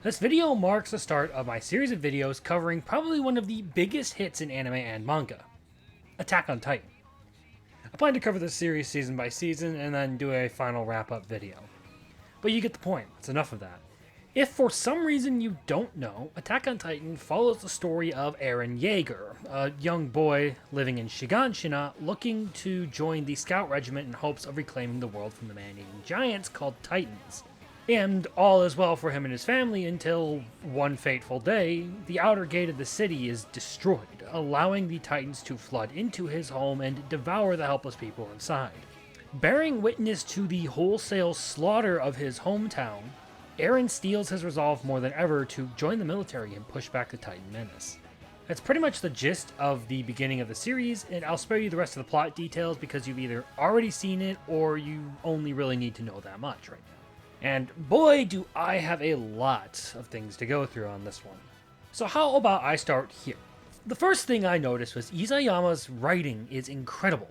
This video marks the start of my series of videos covering probably one of the biggest hits in anime and manga, Attack on Titan. I plan to cover this series season by season and then do a final wrap-up video. But you get the point, it's enough of that. If for some reason you don't know, Attack on Titan follows the story of Eren Yeager, a young boy living in Shiganshina looking to join the scout regiment in hopes of reclaiming the world from the man-eating giants called Titans. And all is well for him and his family until, one fateful day, the outer gate of the city is destroyed, allowing the Titans to flood into his home and devour the helpless people inside. Bearing witness to the wholesale slaughter of his hometown, Eren steels his resolve more than ever to join the military and push back the Titan menace. That's pretty much the gist of the beginning of the series, and I'll spare you the rest of the plot details because you've either already seen it or you only really need to know that much right now. And boy, do I have a lot of things to go through on this one. So how about I start here? The first thing I noticed was Isayama's writing is incredible,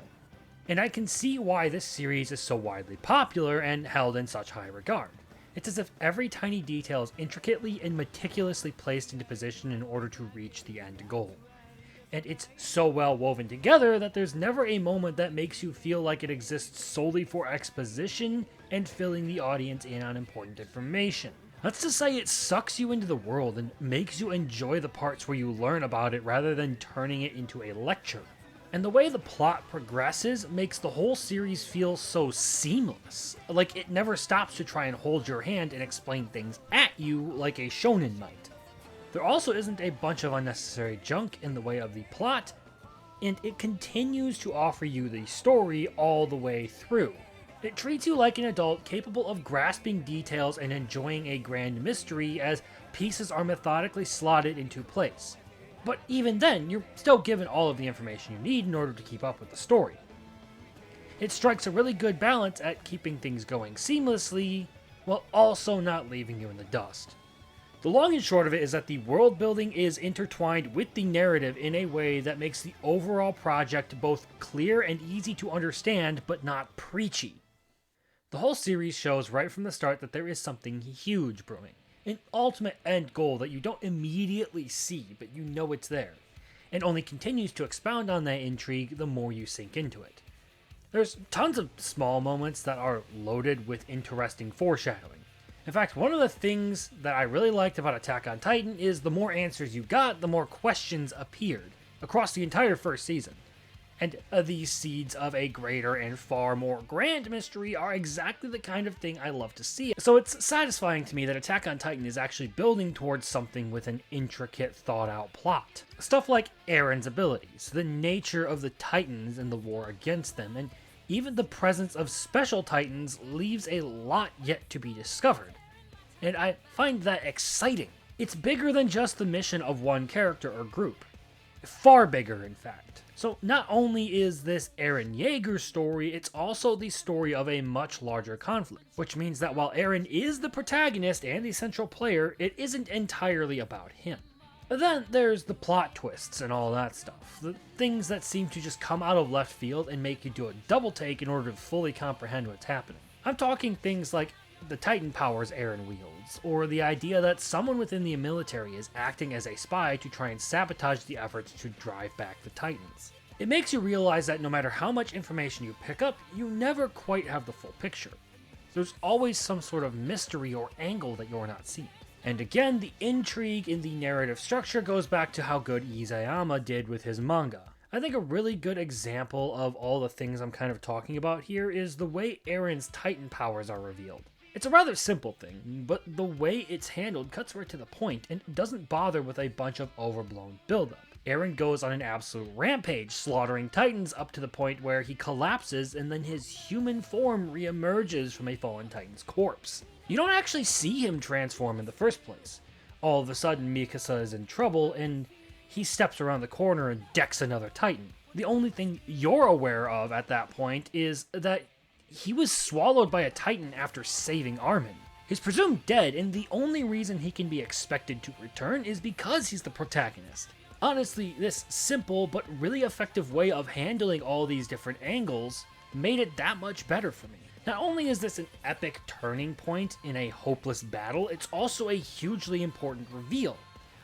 and I can see why this series is so widely popular and held in such high regard. It's as if every tiny detail is intricately and meticulously placed into position in order to reach the end goal. And it's so well woven together that there's never a moment that makes you feel like it exists solely for exposition and filling the audience in on important information. That's to say, it sucks you into the world and makes you enjoy the parts where you learn about it rather than turning it into a lecture. And the way the plot progresses makes the whole series feel so seamless, like it never stops to try and hold your hand and explain things at you like a shonen might. There also isn't a bunch of unnecessary junk in the way of the plot, and it continues to offer you the story all the way through. It treats you like an adult capable of grasping details and enjoying a grand mystery as pieces are methodically slotted into place. But even then, you're still given all of the information you need in order to keep up with the story. It strikes a really good balance at keeping things going seamlessly, while also not leaving you in the dust. The long and short of it is that the world building is intertwined with the narrative in a way that makes the overall project both clear and easy to understand, but not preachy. The whole series shows right from the start that there is something huge brewing, an ultimate end goal that you don't immediately see, but you know it's there, and only continues to expound on that intrigue the more you sink into it. There's tons of small moments that are loaded with interesting foreshadowing. In fact, one of the things that I really liked about Attack on Titan is the more answers you got, the more questions appeared across the entire first season. And these seeds of a greater and far more grand mystery are exactly the kind of thing I love to see. So it's satisfying to me that Attack on Titan is actually building towards something with an intricate, thought-out plot. Stuff like Eren's abilities, the nature of the Titans and the war against them, and even the presence of special Titans leaves a lot yet to be discovered. And I find that exciting. It's bigger than just the mission of one character or group. Far bigger, in fact. So not only is this Eren Yeager story, it's also the story of a much larger conflict, which means that while Eren is the protagonist and the central player, it isn't entirely about him. But then there's the plot twists and all that stuff, the things that seem to just come out of left field and make you do a double take in order to fully comprehend what's happening. I'm talking things like the Titan powers Eren wields, or the idea that someone within the military is acting as a spy to try and sabotage the efforts to drive back the Titans. It makes you realize that no matter how much information you pick up, you never quite have the full picture. There's always some sort of mystery or angle that you're not seeing. And again, the intrigue in the narrative structure goes back to how good Isayama did with his manga. I think a really good example of all the things I'm kind of talking about here is the way Eren's Titan powers are revealed. It's a rather simple thing, but the way it's handled cuts right to the point and doesn't bother with a bunch of overblown buildup. Eren goes on an absolute rampage, slaughtering Titans up to the point where he collapses and then his human form reemerges from a fallen Titan's corpse. You don't actually see him transform in the first place. All of a sudden, Mikasa is in trouble, and he steps around the corner and decks another Titan. The only thing you're aware of at that point is that he was swallowed by a Titan after saving Armin. He's presumed dead, and the only reason he can be expected to return is because he's the protagonist. Honestly, this simple but really effective way of handling all these different angles made it that much better for me. Not only is this an epic turning point in a hopeless battle, it's also a hugely important reveal,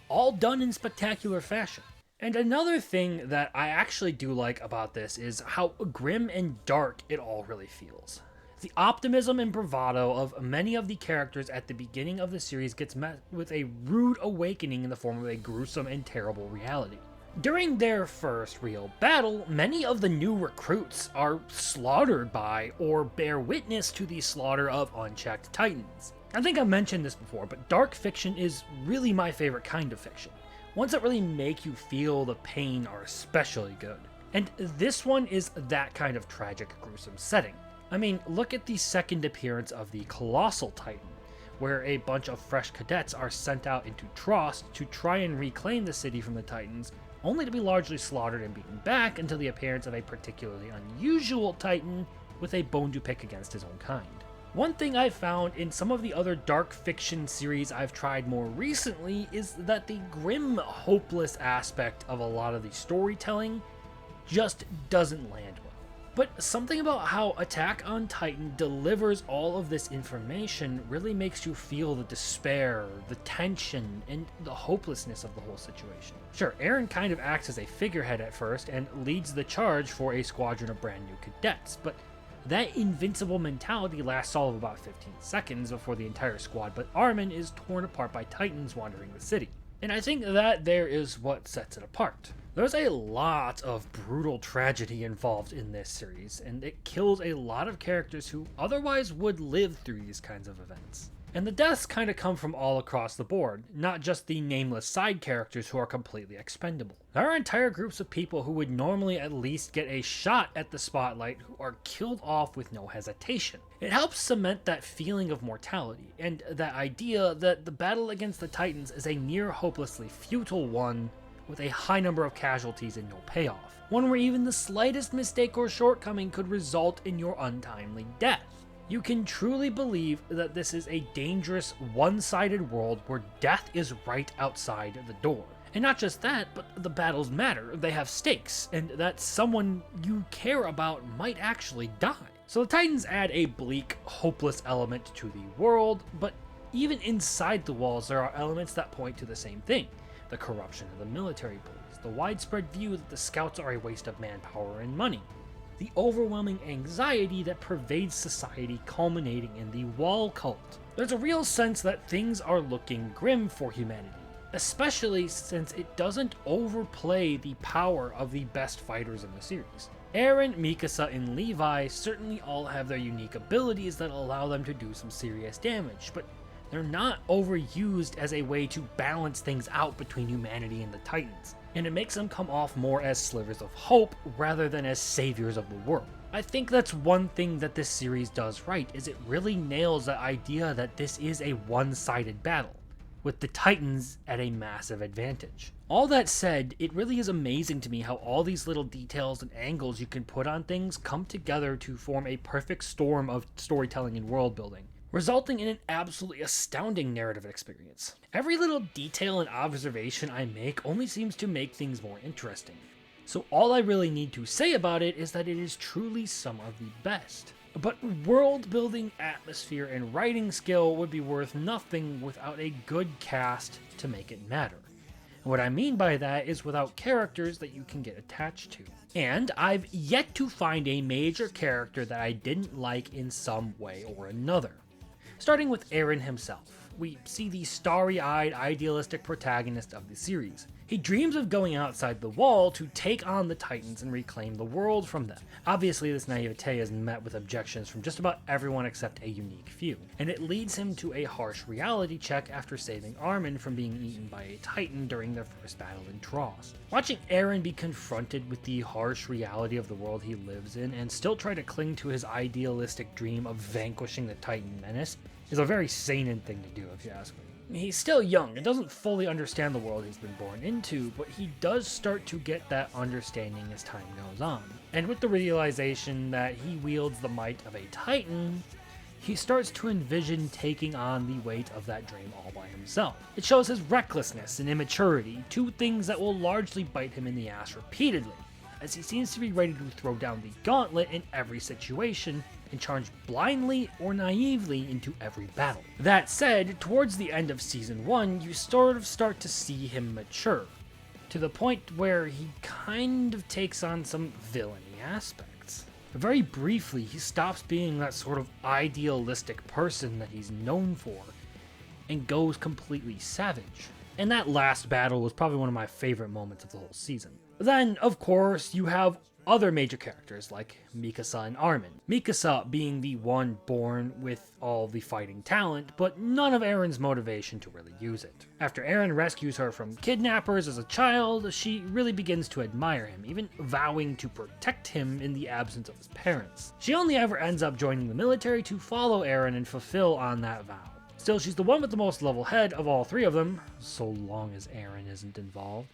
all done in spectacular fashion. And another thing that I actually do like about this is how grim and dark it all really feels. The optimism and bravado of many of the characters at the beginning of the series gets met with a rude awakening in the form of a gruesome and terrible reality. During their first real battle, many of the new recruits are slaughtered by or bear witness to the slaughter of unchecked titans. I think I've mentioned this before, but dark fiction is really my favorite kind of fiction. Ones that really make you feel the pain are especially good. And this one is that kind of tragic, gruesome setting. I mean, look at the second appearance of the Colossal Titan, where a bunch of fresh cadets are sent out into Trost to try and reclaim the city from the Titans, only to be largely slaughtered and beaten back until the appearance of a particularly unusual Titan with a bone to pick against his own kind. One thing I've found in some of the other dark fiction series I've tried more recently is that the grim, hopeless aspect of a lot of the storytelling just doesn't land well. But something about how Attack on Titan delivers all of this information really makes you feel the despair, the tension, and the hopelessness of the whole situation. Sure, Eren kind of acts as a figurehead at first and leads the charge for a squadron of brand new cadets, but that invincible mentality lasts all of about 15 seconds before the entire squad but Armin is torn apart by Titans wandering the city. And I think that there is what sets it apart. There's a lot of brutal tragedy involved in this series, and it kills a lot of characters who otherwise would live through these kinds of events. And the deaths kind of come from all across the board, not just the nameless side characters who are completely expendable. There are entire groups of people who would normally at least get a shot at the spotlight who are killed off with no hesitation. It helps cement that feeling of mortality, and that idea that the battle against the Titans is a near hopelessly futile one with a high number of casualties and no payoff. One where even the slightest mistake or shortcoming could result in your untimely death. You can truly believe that this is a dangerous, one-sided world where death is right outside the door. And not just that, but the battles matter, they have stakes, and that someone you care about might actually die. So the Titans add a bleak, hopeless element to the world, but even inside the walls there are elements that point to the same thing. The corruption of the military police, the widespread view that the scouts are a waste of manpower and money, the overwhelming anxiety that pervades society culminating in the wall cult. There's a real sense that things are looking grim for humanity, especially since it doesn't overplay the power of the best fighters in the series. Eren, Mikasa, and Levi certainly all have their unique abilities that allow them to do some serious damage, but they're not overused as a way to balance things out between humanity and the Titans, and it makes them come off more as slivers of hope rather than as saviors of the world. I think that's one thing that this series does right, is it really nails the idea that this is a one-sided battle, with the Titans at a massive advantage. All that said, it really is amazing to me how all these little details and angles you can put on things come together to form a perfect storm of storytelling and world building, resulting in an absolutely astounding narrative experience. Every little detail and observation I make only seems to make things more interesting. So all I really need to say about it is that it is truly some of the best. But world building, atmosphere, and writing skill would be worth nothing without a good cast to make it matter. And what I mean by that is without characters that you can get attached to. And I've yet to find a major character that I didn't like in some way or another. Starting with Eren himself, we see the starry-eyed, idealistic protagonist of the series. He dreams of going outside the wall to take on the Titans and reclaim the world from them. Obviously, this naivete is met with objections from just about everyone except a unique few, and it leads him to a harsh reality check after saving Armin from being eaten by a Titan during their first battle in Trost. Watching Eren be confronted with the harsh reality of the world he lives in and still try to cling to his idealistic dream of vanquishing the Titan menace is a very seinen thing to do, if you ask me. He's still young and doesn't fully understand the world he's been born into, but he does start to get that understanding as time goes on. And with the realization that he wields the might of a Titan, he starts to envision taking on the weight of that dream all by himself. It shows his recklessness and immaturity, two things that will largely bite him in the ass repeatedly. as he seems to be ready to throw down the gauntlet in every situation and charge blindly or naively into every battle. That said, towards the end of Season 1, you sort of start to see him mature, to the point where he kind of takes on some villainy aspects. Very briefly, he stops being that sort of idealistic person that he's known for, and goes completely savage. And that last battle was probably one of my favorite moments of the whole season. Then, of course, you have other major characters like Mikasa and Armin. Mikasa being the one born with all the fighting talent, but none of Eren's motivation to really use it. After Eren rescues her from kidnappers as a child, she really begins to admire him, even vowing to protect him in the absence of his parents. She only ever ends up joining the military to follow Eren and fulfill on that vow. Still, she's the one with the most level head of all three of them, so long as Eren isn't involved,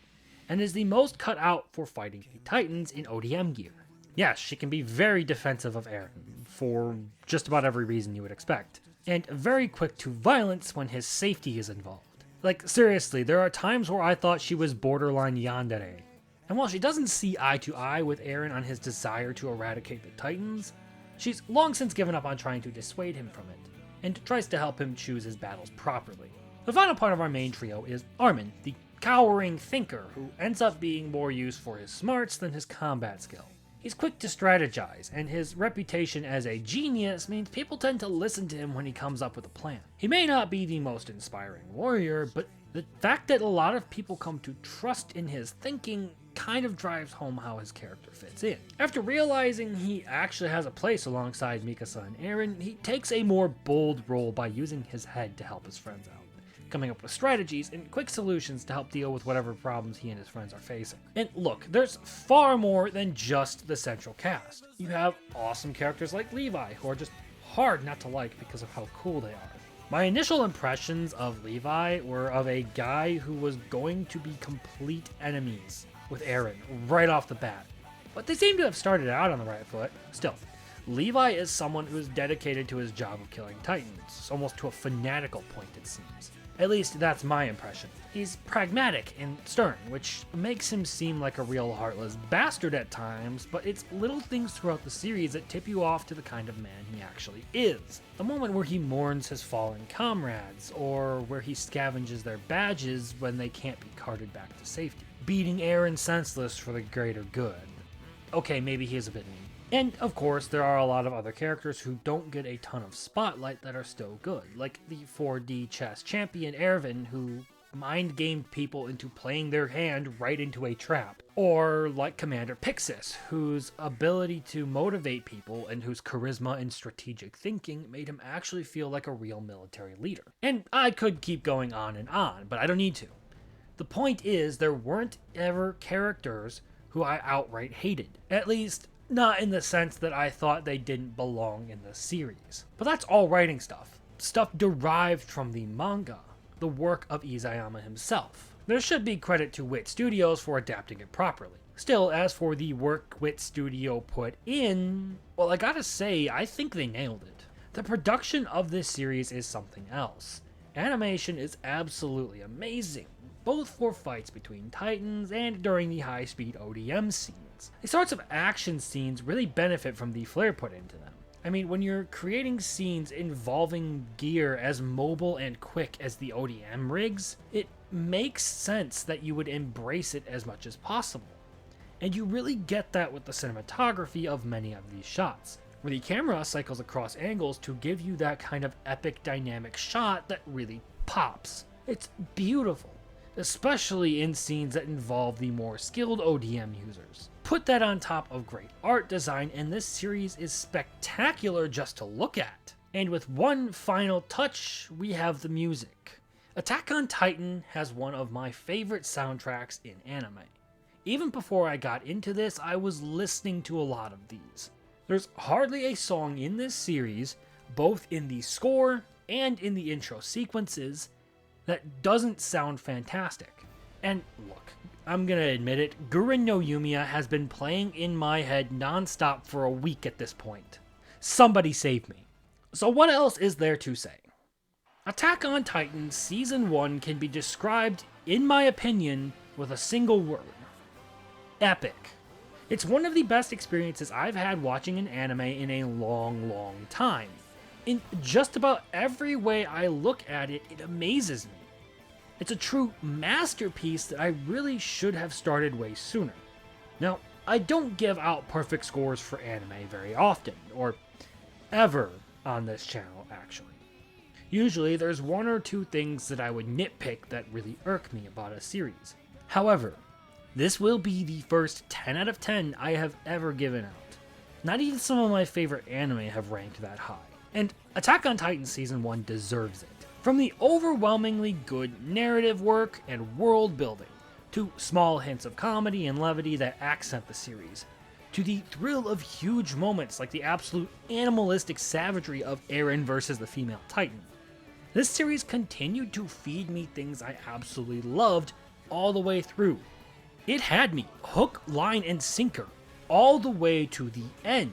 and is the most cut out for fighting the Titans in ODM gear. Yes, she can be very defensive of Eren, for just about every reason you would expect, and very quick to violence when his safety is involved. Like, seriously, there are times where I thought she was borderline yandere. And while she doesn't see eye to eye with Eren on his desire to eradicate the Titans, she's long since given up on trying to dissuade him from it, and tries to help him choose his battles properly. The final part of our main trio is Armin, the cowering thinker who ends up being more used for his smarts than his combat skill. He's quick to strategize, and his reputation as a genius means people tend to listen to him when he comes up with a plan. He may not be the most inspiring warrior, but the fact that a lot of people come to trust in his thinking kind of drives home how his character fits in. After realizing he actually has a place alongside Mikasa and Eren, he takes a more bold role by using his head to help his friends out, coming up with strategies and quick solutions to help deal with whatever problems he and his friends are facing. And look, there's far more than just the central cast. You have awesome characters like Levi, who are just hard not to like because of how cool they are. My initial impressions of Levi were of a guy who was going to be complete enemies with Eren right off the bat, but they seem to have started out on the right foot. Still, Levi is someone who is dedicated to his job of killing Titans, almost to a fanatical point it seems. At least that's my impression. He's pragmatic and stern, which makes him seem like a real heartless bastard at times, but it's little things throughout the series that tip you off to the kind of man he actually is. The moment where he mourns his fallen comrades, or where he scavenges their badges when they can't be carted back to safety. Beating Eren senseless for the greater good. Okay, maybe he is a bit mean. And, of course, there are a lot of other characters who don't get a ton of spotlight that are still good, like the 4D chess champion Erwin, who mind-gamed people into playing their hand right into a trap. Or like Commander Pixis, whose ability to motivate people and whose charisma and strategic thinking made him actually feel like a real military leader. And I could keep going on, but I don't need to. The point is, there weren't ever characters who I outright hated. At least, not in the sense that I thought they didn't belong in the series. But that's all writing stuff. Stuff derived from the manga, the work of Isayama himself. There should be credit to Wit Studios for adapting it properly. Still, as for the work Wit Studio put in, well, I gotta say, I think they nailed it. The production of this series is something else. Animation is absolutely amazing, both for fights between Titans and during the high-speed ODM scenes. These sorts of action scenes really benefit from the flair put into them. I mean, when you're creating scenes involving gear as mobile and quick as the ODM rigs, it makes sense that you would embrace it as much as possible. And you really get that with the cinematography of many of these shots, where the camera cycles across angles to give you that kind of epic dynamic shot that really pops. It's beautiful, especially in scenes that involve the more skilled ODM users. Put that on top of great art design, and this series is spectacular just to look at. And with one final touch, we have the music. Attack on Titan has one of my favorite soundtracks in anime. Even before I got into this, I was listening to a lot of these. There's hardly a song in this series, both in the score and in the intro sequences, that doesn't sound fantastic. And look, I'm gonna admit it, Guren no Yumia has been playing in my head non-stop for a week at this point. Somebody save me. So what else is there to say? Attack on Titan Season 1 can be described, in my opinion, with a single word. Epic. It's one of the best experiences I've had watching an anime in a long time. In just about every way I look at it, it amazes me. It's a true masterpiece that I really should have started way sooner. Now, I don't give out perfect scores for anime very often, or ever on this channel actually. Usually there's one or two things that I would nitpick that really irk me about a series. However, this will be the first 10 out of 10 I have ever given out. Not even some of my favorite anime have ranked that high. And Attack on Titan Season 1 deserves it. From the overwhelmingly good narrative work and world building, to small hints of comedy and levity that accent the series, to the thrill of huge moments like the absolute animalistic savagery of Eren versus the female Titan. This series continued to feed me things I absolutely loved all the way through. It had me hook, line, and sinker all the way to the end.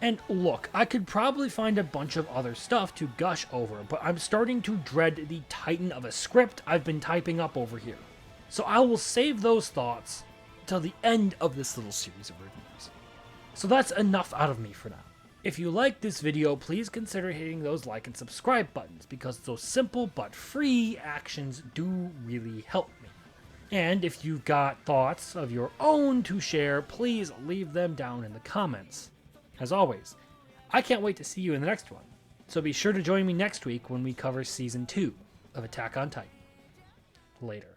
And look, I could probably find a bunch of other stuff to gush over, but I'm starting to dread the titan of a script I've been typing up over here. So I will save those thoughts till the end of this little series of reviews. So that's enough out of me for now. If you liked this video, please consider hitting those like and subscribe buttons, because those simple but free actions do really help me. And if you've got thoughts of your own to share, please leave them down in the comments. As always, I can't wait to see you in the next one, so be sure to join me next week when we cover Season 2 of Attack on Titan. Later.